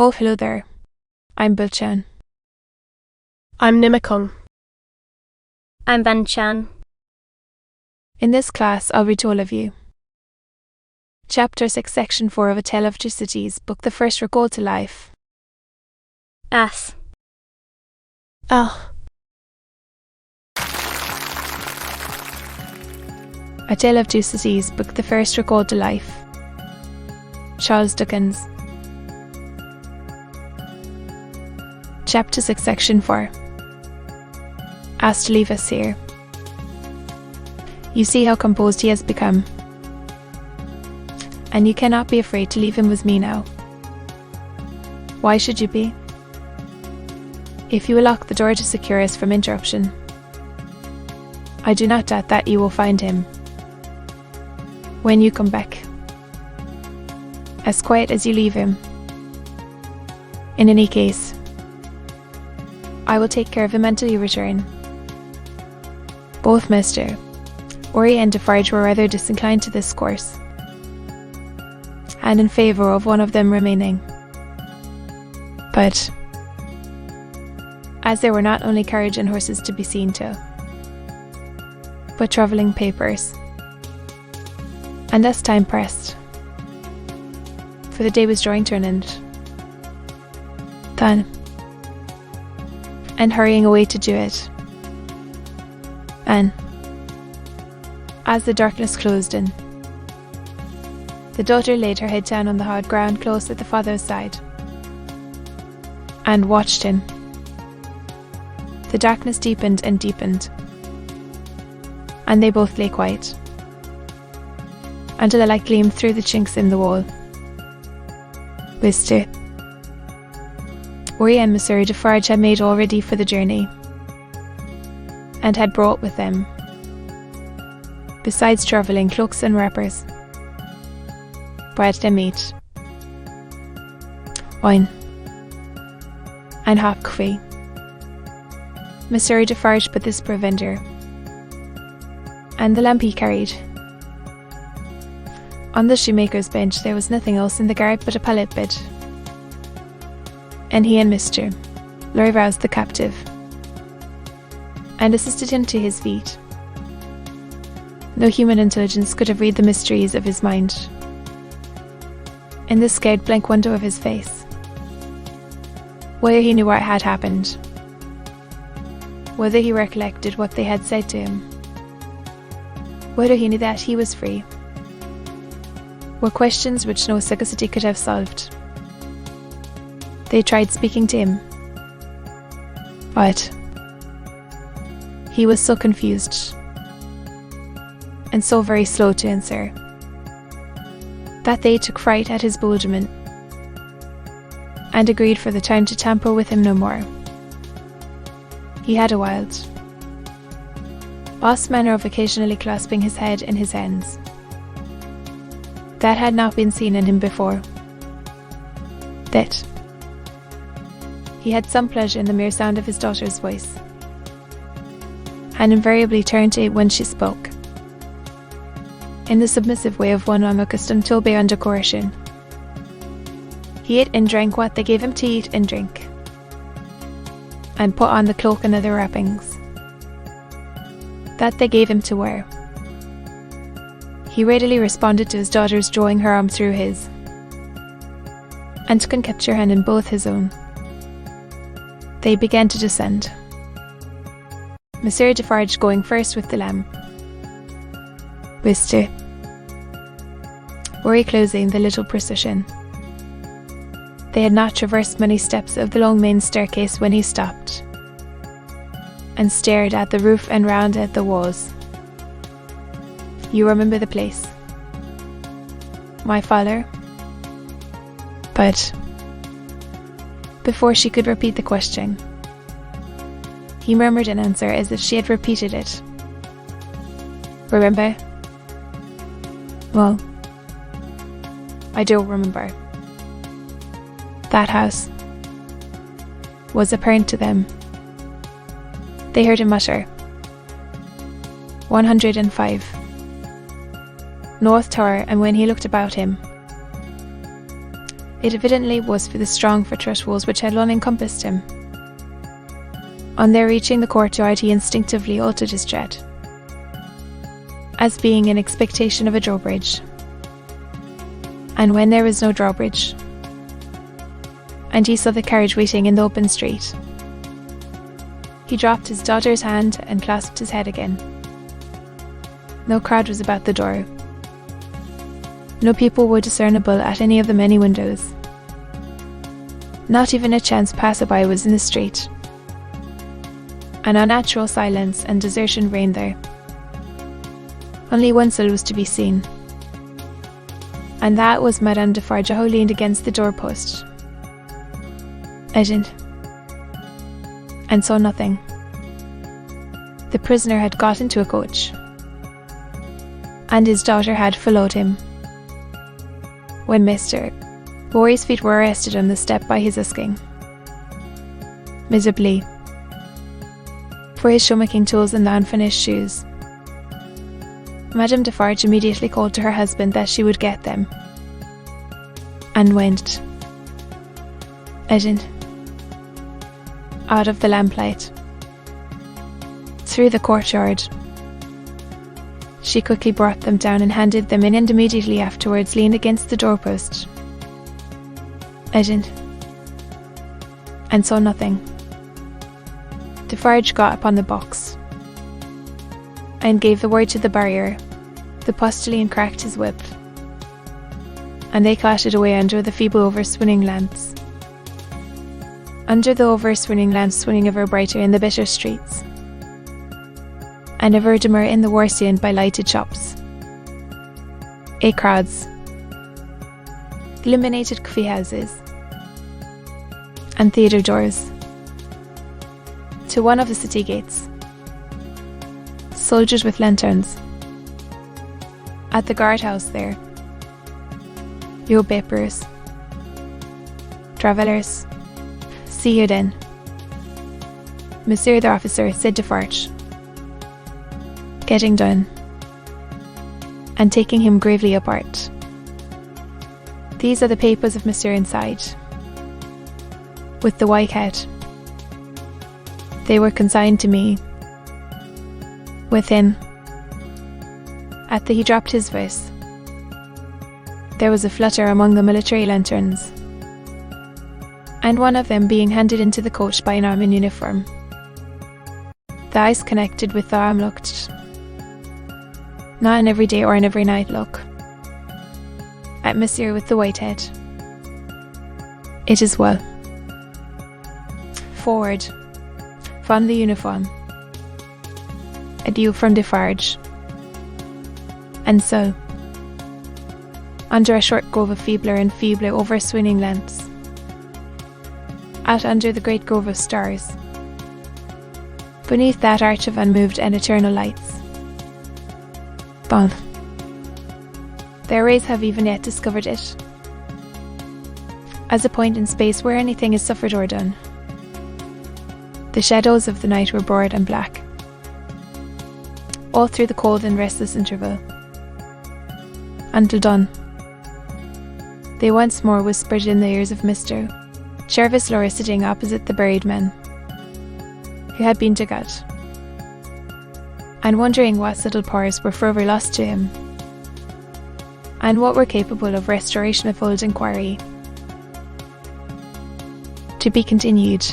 Oh, hello there. I'm Bilchan. I'm Nimikung. I'm Banchan. In this class, I'll read to all of you. Chapter 6, Section 4 of A Tale of Two Cities, Book the First Recalled to Life. As. Ah. A Tale of Two Cities, Book the First Recalled to Life. Charles Dickens. Chapter 6, Section 4. Asked to leave us here. You see how composed he has become. And you cannot be afraid to leave him with me now. Why should you be? If you will lock the door to secure us from interruption, I do not doubt that you will find him, when you come back, as quiet as you leave him. In any case, I will take care of him until you return. Both Mr. Ori and Defarge were rather disinclined to this course, and in favour of one of them remaining. But, as there were not only carriage and horses to be seen to, but travelling papers, and as time pressed, for the day was drawing to an end, then, and hurrying away to do it, and, as the darkness closed in, the daughter laid her head down on the hard ground close at the father's side, and watched him. The darkness deepened and deepened, and they both lay quiet, until a light gleamed through the chinks in the wall. Mr. Ori and Monsieur Defarge had made all ready for the journey, and had brought with them, besides travelling cloaks and wrappers, bread and meat, wine, and hot coffee. Monsieur Defarge put this provender, and the lamp he carried. On the shoemaker's bench there was nothing else in the garret but a pallet bed, and he and Mr. Lorry roused the captive, and assisted him to his feet. No human intelligence could have read the mysteries of his mind, in the scared blank wonder of his face. Whether he knew what had happened, whether he recollected what they had said to him, whether he knew that he was free, were questions which no sagacity could have solved. They tried speaking to him, but he was so confused, and so very slow to answer, that they took fright at his bewilderment, and agreed for the time to tamper with him no more. He had a wild, lost manner of occasionally clasping his head in his hands, that had not been seen in him before. That he had some pleasure in the mere sound of his daughter's voice, and invariably turned to it when she spoke, in the submissive way of one unaccustomed to obey under coercion. He ate and drank what they gave him to eat and drink, and put on the cloak and other wrappings that they gave him to wear. He readily responded to his daughter's drawing her arm through his, and took and kept her hand in both his own. They began to descend, Monsieur Defarge going first with the lamp, Mr. Ori closing the little procession. They had not traversed many steps of the long main staircase when he stopped, and stared at the roof and round at the walls. You remember the place, my father? But before she could repeat the question, he murmured an answer as if she had repeated it. Remember? Well, I don't remember. That house was apparent to them. They heard him mutter, 105. North Tower, and when he looked about him, It evidently was for the strong fortress walls which had long encompassed him. On their reaching the courtyard, he instinctively altered his tread, as being in expectation of a drawbridge. And when there was no drawbridge, and he saw the carriage waiting in the open street, he dropped his daughter's hand and clasped his head again. No crowd was about the door. No people were discernible at any of the many windows. Not even a chance passerby was in the street. An unnatural silence and desertion reigned there. Only one soul was to be seen, and that was Madame Defarge, who leaned against the doorpost, Edged, and saw nothing. The prisoner had got into a coach, and his daughter had followed him, when Mr. Lorry's feet were arrested on the step by his asking, miserably, for his shoemaking tools and the unfinished shoes. Madame Defarge immediately called to her husband that she would get them, and went, Edged, out of the lamplight, through the courtyard. She quickly brought them down and handed them in, and immediately afterwards leaned against the doorpost, Edged, and saw nothing. Defarge got upon the box, and gave the word to the barrier. The postilion cracked his whip, and they clattered away under the feeble over-swinging lamps. Under the over-swinging lamps swinging ever brighter in the bitter streets, and ever dimmer in the war scene by lighted shops, crowds, illuminated coffee houses, and theatre doors. To one of the city gates, soldiers with lanterns. At the guardhouse there, your papers, travellers, see you then. Monsieur the officer, said Defarge, getting down, and taking him gravely apart. These are the papers of Monsieur inside, with the white head. They were consigned to me. Within, he dropped his voice. There was a flutter among the military lanterns, and one of them being handed into the coach by an arm in uniform. The eyes connected with the arm looked, not an everyday or an every night look, at Monsieur with the white head. It is well. Forward, from the uniform. Adieu from Defarge. And so, under a short grove of feebler and feebler over-swinging lamps, out under the great grove of stars, beneath that arch of unmoved and eternal lights, Bon, their rays have even yet discovered it, as a point in space where anything is suffered or done. The shadows of the night were broad and black, all through the cold and restless interval, until dawn. They once more whispered in the ears of Mr. Jervis Lorry, sitting opposite the buried man, who had been dug out, and wondering what subtle powers were forever lost to him, and what were capable of restoration of old inquiry. To be continued.